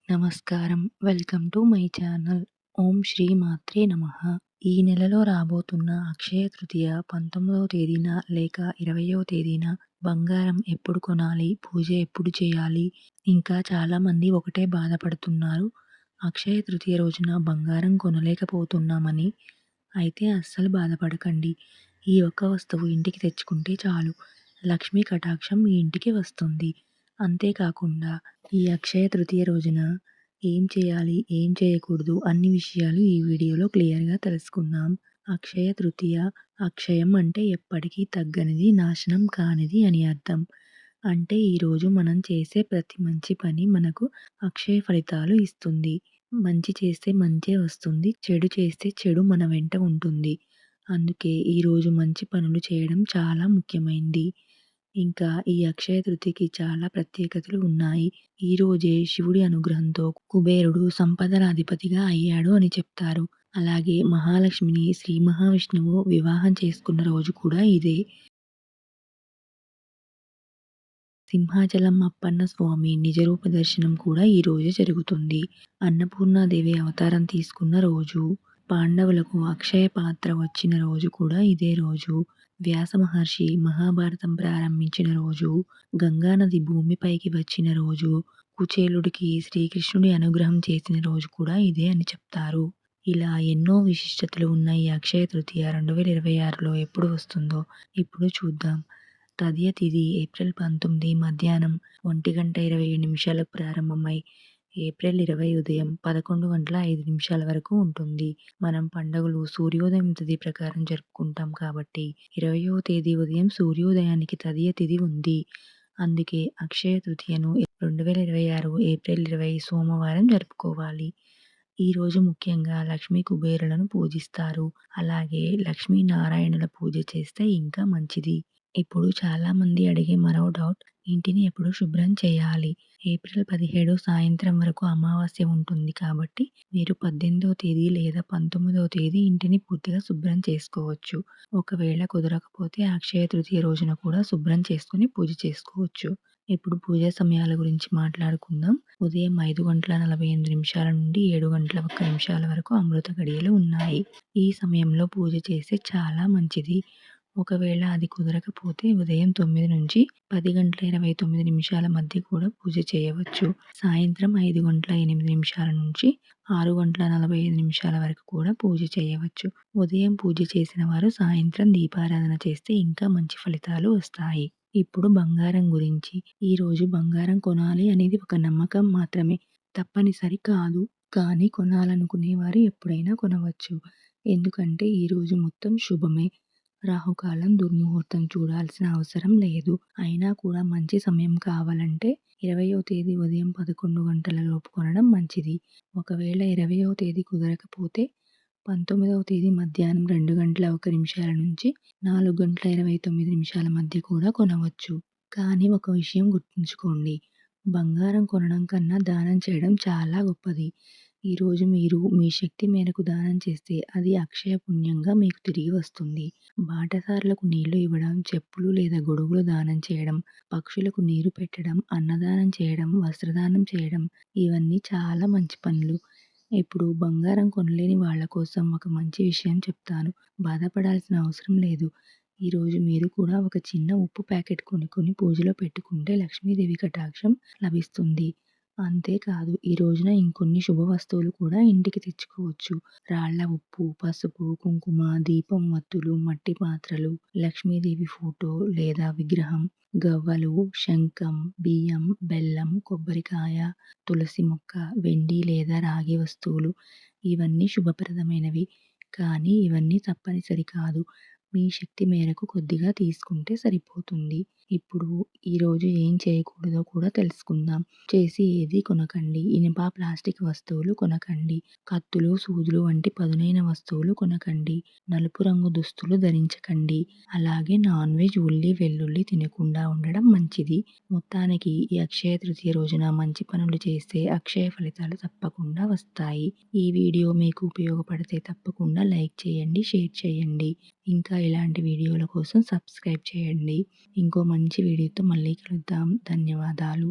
నమస్కారం. Welcome to my channel. ఓం శ్రీ మాత్రే నమః. ఈ నెలలో రాబోతున్న అక్షయ తృతీయ 19వ తేదీన లేక 20వ తేదీన బంగారం ఎప్పుడు కొనాలి? పూజ ఎప్పుడు చేయాలి? ఇంకా చాలామంది ఒకటే బాధపడుతున్నారు. అక్షయ తృతీయ రోజున బంగారం కొనలేకపోతున్నామని. అయితే అస్సలు బాధపడకండి. ఈ ఒక్క వస్తువు ఇంటికి తెచ్చుకుంటే చాలు. లక్ష్మీ కటాక్షం మీ ఇంటికి వస్తుంది. అంతేకాకుండా ఈ అక్షయ తృతీయ రోజున ఏం చేయాలి? ఏం చేయకూడదు? అన్ని విషయాలు ఈ వీడియోలో క్లియర్‌గా తెలుసుకుందాం. అక్షయ తృతీయ అక్షయం అంటే ఎప్పటికీ తగ్గనిది, నాశనం కానిది అని అర్థం. అంటే ఈరోజు మనం చేసే ప్రతి మంచి పని మనకు అక్షయ ఫలితాలు ఇస్తుంది. మంచి చేస్తే మంచే వస్తుంది. చెడు చేస్తే చెడు మన వెంట ఉంటుంది. అందుకే ఈరోజు మంచి పనులు చేయడం చాలా ముఖ్యమైంది. ఇంకా ఈ అక్షయ తృతీయకి చాలా ప్రత్యేకతలు ఉన్నాయి. ఈ రోజే శివుడి అనుగ్రహంతో కుబేరుడు సంపదల అధిపతిగా అయ్యాడు అని చెప్తారు. అలాగే మహాలక్ష్మిని శ్రీ మహావిష్ణువు వివాహం చేసుకున్న రోజు కూడా ఇదే. సింహాచలం అప్పన్న స్వామి నిజరూప దర్శనం కూడా ఈ రోజే జరుగుతుంది. అన్నపూర్ణాదేవి అవతారం తీసుకున్న రోజు, పాండవులకు అక్షయ పాత్ర వచ్చిన రోజు కూడా ఇదే రోజు. వ్యాస మహర్షి మహాభారతం ప్రారంభించిన రోజు, గంగానది భూమిపైకి వచ్చిన రోజు, కుచేలుడికి శ్రీకృష్ణుడి అనుగ్రహం చేసిన రోజు కూడా ఇదే అని చెప్తారు. ఇలా ఎన్నో విశిష్టతలు ఉన్న ఈ అక్షయ తృతీయ 2026లో ఎప్పుడు వస్తుందో ఇప్పుడు చూద్దాం. తదియ తిథి ఏప్రిల్ 19 మధ్యాహ్నం 1:27 ప్రారంభమై ఏప్రిల్ 20 ఉదయం 11:05 వరకు ఉంటుంది. మనం పండుగలు సూర్యోదయం తిథి ప్రకారం జరుపుకుంటాం కాబట్టి 20వ తేదీ ఉదయం సూర్యోదయానికి తదియ తిథి ఉంది. అందుకే అక్షయ తృతీయను 2026 ఏప్రిల్ 20 సోమవారం జరుపుకోవాలి. ఈరోజు ముఖ్యంగా లక్ష్మీ కుబేరులను పూజిస్తారు. అలాగే లక్ష్మీనారాయణుల పూజ చేస్తే ఇంకా మంచిది. ఇప్పుడు చాలామంది అడిగే మరో డౌట్, ఇంటిని ఎప్పుడు శుభ్రం చేయాలి? ఏప్రిల్ 17 సాయంత్రం వరకు అమావాస్య ఉంటుంది కాబట్టి మీరు 18వ తేదీ లేదా 19వ తేదీ ఇంటిని పూర్తిగా శుభ్రం చేసుకోవచ్చు. ఒకవేళ కుదరకపోతే అక్షయ తృతీయ రోజున కూడా శుభ్రం చేసుకొని పూజ చేసుకోవచ్చు. ఇప్పుడు పూజా సమయాల గురించి మాట్లాడుకుందాం. ఉదయం 5:48 నుండి 7:01 వరకు అమృత గడియలు ఉన్నాయి. ఈ సమయంలో పూజ చేస్తే చాలా మంచిది. ఒకవేళ అది కుదరకపోతే ఉదయం 9 నుంచి 10:29 మధ్య కూడా పూజ చేయవచ్చు. సాయంత్రం 5:08 నుంచి 6:45 వరకు కూడా పూజ చేయవచ్చు. ఉదయం పూజ చేసిన వారు సాయంత్రం దీపారాధన చేస్తే ఇంకా మంచి ఫలితాలు వస్తాయి. ఇప్పుడు బంగారం గురించి. ఈరోజు బంగారం కొనాలి అనేది ఒక నమ్మకం మాత్రమే, తప్పనిసరి కాదు. కానీ కొనాలనుకునేవారు ఎప్పుడైనా కొనవచ్చు. ఎందుకంటే ఈరోజు మొత్తం శుభమే. రాహుకాలం, దుర్ముహూర్తం చూడాల్సిన అవసరం లేదు. అయినా కూడా మంచి సమయం కావాలంటే 20వ తేదీ ఉదయం 11 గంటల లోపు కొనడం మంచిది. ఒకవేళ 20వ తేదీ కుదరకపోతే 19వ తేదీ మధ్యాహ్నం 2:01 నుంచి 4:29 మధ్య కూడా కొనవచ్చు. కానీ ఒక విషయం గుర్తుంచుకోండి, బంగారం కొనడం కన్నా దానం చేయడం చాలా గొప్పది. ఈరోజు మీరు మీ శక్తి మేరకు దానం చేస్తే అది అక్షయ పుణ్యంగా మీకు తిరిగి వస్తుంది. బాటసారులకు నీళ్లు ఇవ్వడం, చెప్పులు లేదా గొడుగులు దానం చేయడం, పక్షులకు నీరు పెట్టడం, అన్నదానం చేయడం, వస్త్రదానం చేయడం ఇవన్నీ చాలా మంచి పనులు. ఇప్పుడు బంగారం కొనలేని వాళ్ళ కోసం ఒక మంచి విషయం చెప్తాను. బాధపడాల్సిన అవసరం లేదు. ఈరోజు మీరు కూడా ఒక చిన్న ఉప్పు ప్యాకెట్ కొనుక్కొని పూజలో పెట్టుకుంటే లక్ష్మీదేవి కటాక్షం లభిస్తుంది. అంతేకాదు ఈ రోజున ఇంకొన్ని శుభ వస్తువులు కూడా ఇంటికి తెచ్చుకోవచ్చు. రాళ్ల ఉప్పు, పసుపు, కుంకుమ, దీపం వత్తులు, మట్టి పాత్రలు, లక్ష్మీదేవి ఫోటో లేదా విగ్రహం, గవ్వలు, శంఖం, బియ్యం, బెల్లం, కొబ్బరికాయ, తులసి మొక్క, వెండి లేదా రాగి వస్తువులు ఇవన్నీ శుభప్రదమైనవి. కానీ ఇవన్నీ తప్పనిసరి కాదు. మీ శక్తి మేరకు కొద్దిగా తీసుకుంటే సరిపోతుంది. ఇప్పుడు ఈరోజు ఏం చేయకూడదో కూడా తెలుసుకుందాం. చేసి ఏది కొనకండి. ఇనుప, ప్లాస్టిక్ వస్తువులు కొనకండి. కత్తులు, సూదులు వంటి పదునైన వస్తువులు కొనకండి. నలుపు రంగు దుస్తులు ధరించకండి. అలాగే నాన్ వెజ్, ఉల్లి, వెల్లుల్లి తినకుండా ఉండడం మంచిది. మొత్తానికి ఈ అక్షయ తృతీయ రోజున మంచి పనులు చేస్తే అక్షయ ఫలితాలు తప్పకుండా వస్తాయి. ఈ వీడియో మీకు ఉపయోగపడితే తప్పకుండా లైక్ చేయండి, షేర్ చేయండి. ఇంకా ఇలాంటి వీడియోల కోసం సబ్స్క్రైబ్ చేయండి. ఇంకో మంచి వీడియోతో మళ్ళీ కలుద్దాం. ధన్యవాదాలు.